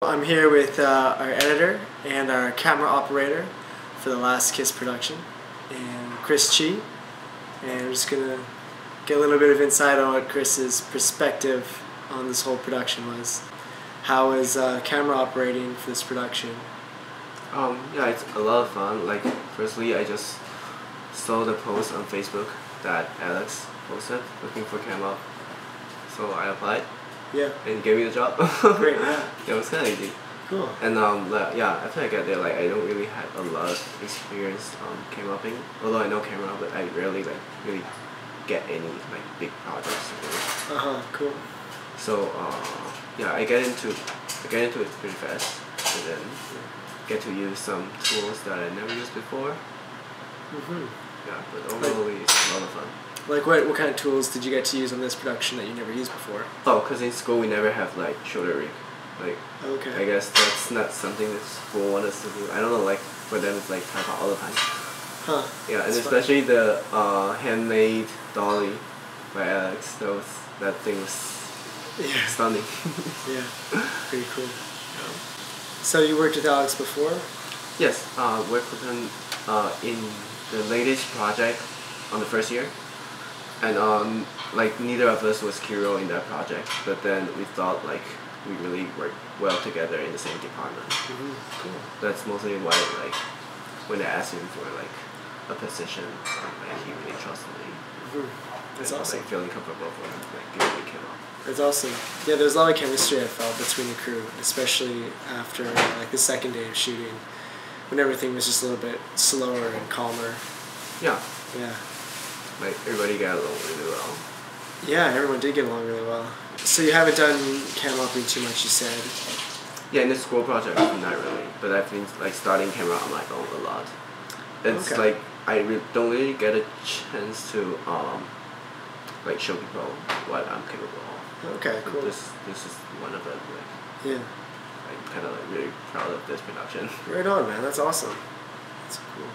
I'm here with our editor and our camera operator for the Lasr Kiss production, and Chris Chi. And we're just gonna get a little bit of insight on what Chris's perspective on this whole production was. How was camera operating for this production? Yeah, it's a lot of fun. Like, firstly, I just saw the post on Facebook that Alex posted looking for camera, so I applied. Yeah. And gave me the job. Great. Yeah. It was kind of easy. Cool. And yeah, after I got there, like I don't really have a lot of experience camera upping. Although I know camera, but I rarely really get any big projects. Cool. So yeah, I get into it pretty fast, and then get to use some tools that I never used before. Yeah, but overall it's a lot of fun. Like what kind of tools did you get to use on this production that you never used before? Oh, because in school we never have shoulder rig. Okay. I guess that's not something that school wants us to do. I don't know, for them it's tap all the time. Huh. Yeah, and that's especially the handmade dolly by Alex. That thing was stunning. Yeah, pretty cool. So you worked with Alex before? Yes, worked with him in the latest project on the first year. And neither of us was Kiro in that project, but then we thought we really worked well together in the same department. Cool. That's mostly why when I asked him for a position, he really trusted me. That's and, awesome. Feeling comfortable for him, giving me camera. That's awesome. Yeah, there's a lot of chemistry I felt between the crew, especially after the second day of shooting, when everything was just a little bit slower and calmer. Yeah. Yeah. Everybody got along really well. Yeah, everyone did get along really well. So you haven't done camera operating too much, you said? Yeah, in the school project, not really. But I've been starting camera on my own a lot. It's I don't really get a chance to show people what I'm capable of. Okay, cool. This is one of it. Yeah. I'm kind of really proud of this production. Right on, man. That's awesome. That's cool.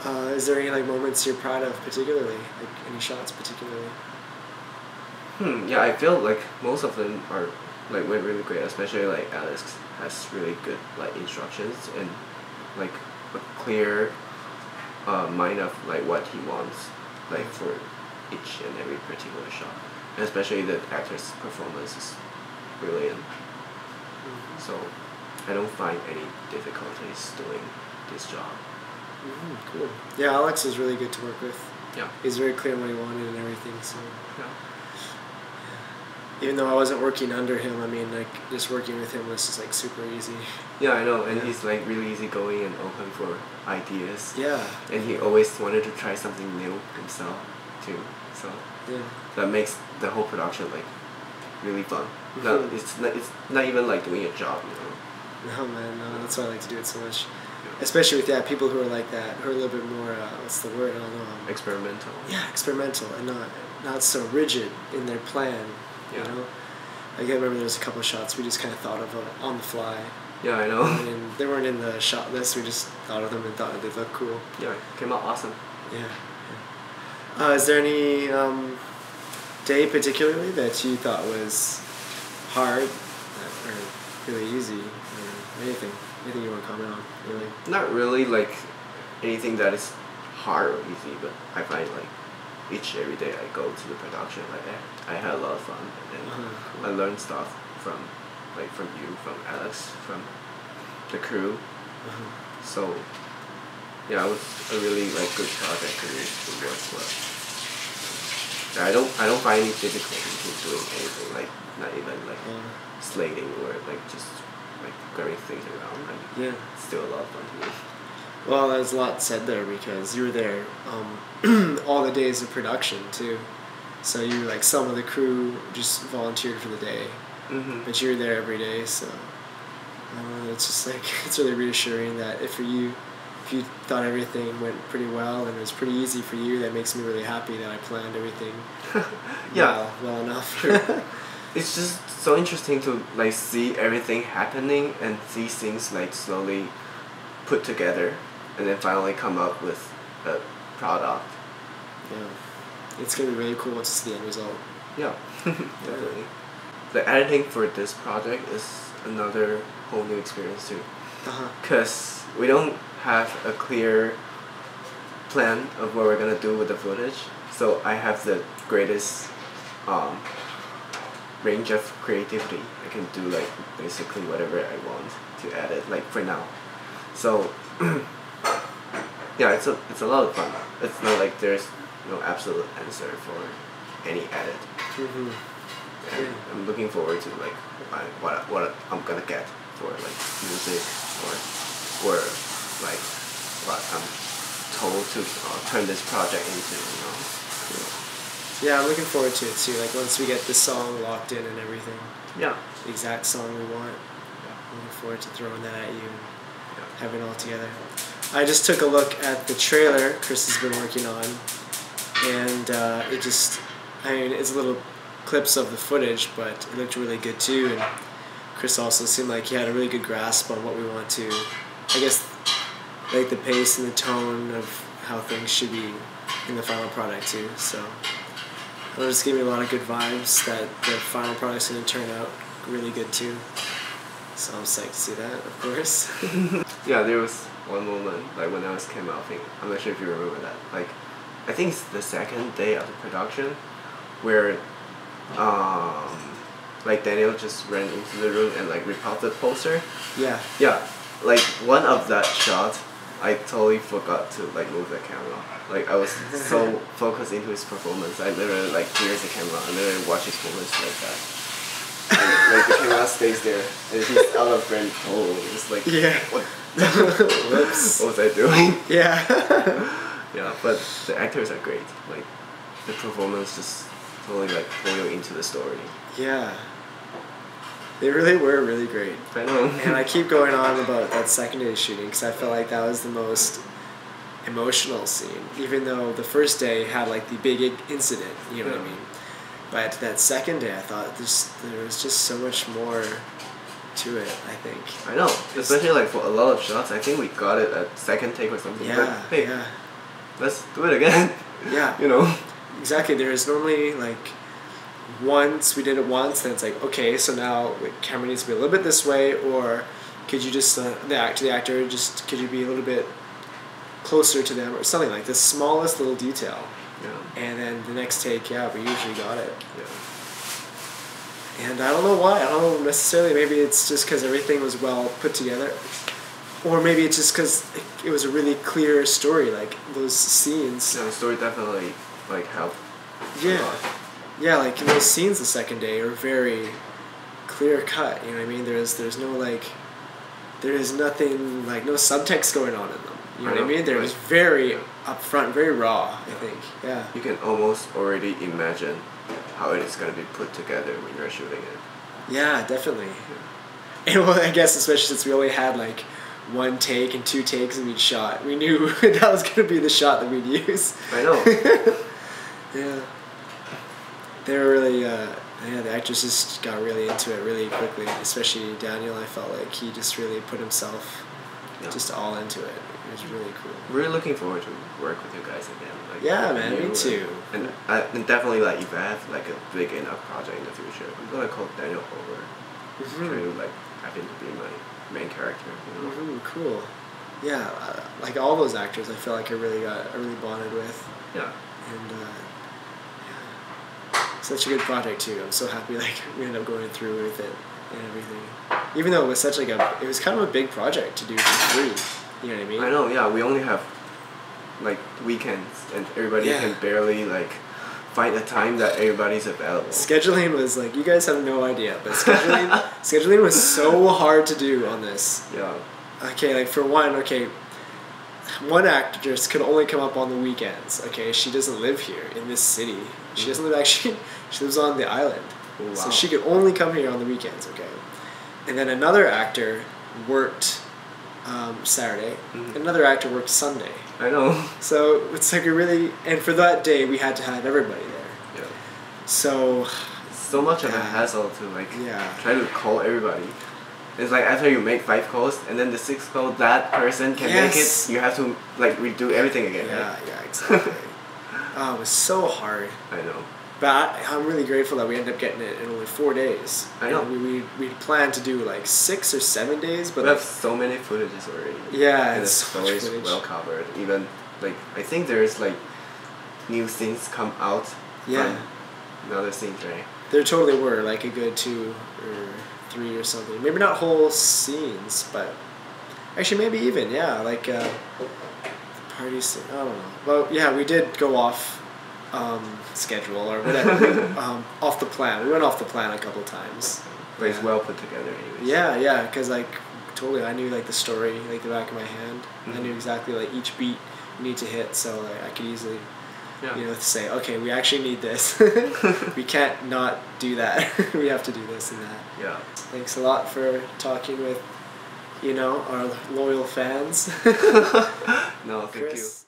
Is there any moments you're proud of particularly? Any shots particularly? Yeah, I feel most of them are went really great, especially Alex has really good instructions and a clear mind of what he wants for each and every particular shot. And especially the actor's performance is brilliant. So I don't find any difficulties doing this job. Cool. Yeah, Alex is really good to work with. Yeah. He's very clear on what he wanted and everything, so. Yeah. Even though I wasn't working under him, I mean, just working with him was just super easy. Yeah, I know, and he's really easygoing and open for ideas. Yeah. And he always wanted to try something new himself too. So that makes the whole production really fun. No, it's not even doing a job, No, man, no, that's why I like to do it so much. Especially with people who are like that, who are a little bit more, what's the word, I don't know. Experimental. Yeah, experimental, and not so rigid in their plan, you know? I remember there was a couple of shots we just kind of thought of on the fly. Yeah, I know. And they weren't in the shot list, we just thought of them and thought they looked cool. Yeah, came out awesome. Yeah. Is there any day particularly that you thought was hard or really easy or anything? Anything you want to comment on, really? Not really anything that is hard or easy, but I find every day I go to the production, I had a lot of fun, and cool. I learned stuff from you, from Alex, from the crew. So yeah, it was a really good project for me to work with. I don't find any difficulty in doing anything, not even slating or just grabbing things around. It's still a lot of fun to me. Well, there's a lot said there because you were there all the days of production too. So you some of the crew just volunteered for the day, but you were there every day. So it's just it's really reassuring that if you thought everything went pretty well and it was pretty easy for you, that makes me really happy that I planned everything well enough. It's just so interesting to see everything happening and see things slowly put together and then finally come up with a product. Yeah, it's gonna be really cool to see the end result. Yeah, definitely. The editing for this project is another whole new experience too. Uh-huh. Because we don't have a clear plan of what we're gonna do with the footage. So I have the greatest range of creativity. I can do like basically whatever I want to edit, like for now. So yeah, it's a lot of fun. It's not like there's no absolute answer for any edit. Mm-hmm. And Yeah. I'm looking forward to like what I'm gonna get for like music or like what I'm told to turn this project into, you know. Cool. Yeah, I'm looking forward to it too. Like once we get the song locked in and everything, Yeah. the exact song we want. I'm looking forward to throwing that at you and having it all together. I just took a look at the trailer Chris has been working on, and it just, I mean, it's little clips of the footage, but it looked really good too. And Chris also seemed like he had a really good grasp on what we want to, I guess, like the pace and the tone of how things should be in the final product too. So it just gave me a lot of good vibes that the final product's going to turn out really good too. So I'm psyched to see that, of course. Yeah, there was one moment like when I was came out. I'm not sure if you remember that. Like, I think it's the second day of the production, where like Daniel just ran into the room and like ripped out the poster. Yeah. Yeah, like one of that shot, I totally forgot to like move the camera. Like I was so focused into his performance, I literally like here's the camera, I literally watch his performance like that. And like the camera stays there, and he's out of frame. Oh, it's like Yeah. what? Whoops. What was I doing? Yeah. Yeah, but the actors are great. Like the performance just totally like pull you into the story. Yeah. They really were really great. I know. And I keep going on about that second day shooting because I felt like that was the most emotional scene, even though the first day had like the big incident, you know what I mean? But that second day I thought there was just so much more to it, I think. I know, especially like for a lot of shots, I think we got it at second take or something. Yeah, but, hey, yeah. let's do it again. Yeah. You know? Exactly. There's normally like once we did it once, then it's like, okay, so now the camera needs to be a little bit this way, or could you just the actor just could you be a little bit closer to them or something, like the smallest little detail. Yeah. And then the next take, yeah, we usually got it. Yeah. And I don't know why. I don't know necessarily. Maybe it's just because everything was well put together, or maybe it's just because it was a really clear story. Like those scenes. Yeah, the story definitely like helped. Yeah. Yeah, like those scenes the second day are very clear cut. You know what I mean? There's no like, there is nothing like no subtext going on in them. You know what I mean? They're just very upfront, very raw. I think. Yeah. You can almost already imagine how it is gonna be put together when you're shooting it. Yeah, definitely. And well, I guess especially since we only had like one take and 2 takes of each shot, we knew that was gonna be the shot that we'd use. I know. Yeah. They were really, yeah, the actors just got really into it really quickly. Especially Daniel, I felt like he just really put himself just all into it. It was really cool. Really looking forward to work with you guys again. Like, Yeah, man, me too. And definitely like if I have like a big enough project in the future, I'm gonna call Daniel over. Mm-hmm. Try to like have him to be my main character. You know? Mm-hmm, cool. Yeah, like all those actors, I feel like I really bonded with. Yeah. And yeah, such a good project too. I'm so happy like we ended up going through with it and everything. Even though it was such like it was kind of a big project to do for free. You know what I mean? I know. Yeah, we only have like weekends, and everybody can barely like find a time that everybody's available. Scheduling was like, you guys have no idea, but scheduling was so hard to do on this. Yeah. Okay, like for one one actress could only come up on the weekends. Okay, she doesn't live here in this city. She doesn't live she lives on the island. Oh, wow. So she could only come here on the weekends, okay? And then another actor worked Saturday, and another actor worked Sunday. I know. So it's like and for that day we had to have everybody there. Yeah. So much of a hassle to like try to call everybody. It's like after you make 5 calls and then the 6th call that person can make it, you have to like redo everything again. Yeah, right? yeah, exactly. Oh, it was so hard. I know. But I'm really grateful that we ended up getting it in only 4 days. I know. We planned to do like 6 or 7 days, but we have so many footages already. Yeah, and it's the so much story's footage. well covered. Even like I think there's like new scenes come out Yeah. from the other scenes, right? There totally were like a good 2 or 3 or something. Maybe not whole scenes, but actually maybe even like party scene. I don't know. Well, yeah, we did go off schedule or whatever. Off the plan. We went off the plan a couple times. But it's well put together, anyways. Yeah, because like totally, I knew like the story like the back of my hand. Mm-hmm. I knew exactly like each beat you need to hit, so like I could easily, say, okay, we actually need this. We can't not do that. We have to do this and that. Yeah. Thanks a lot for talking with, our loyal fans. No, thank Chris. you.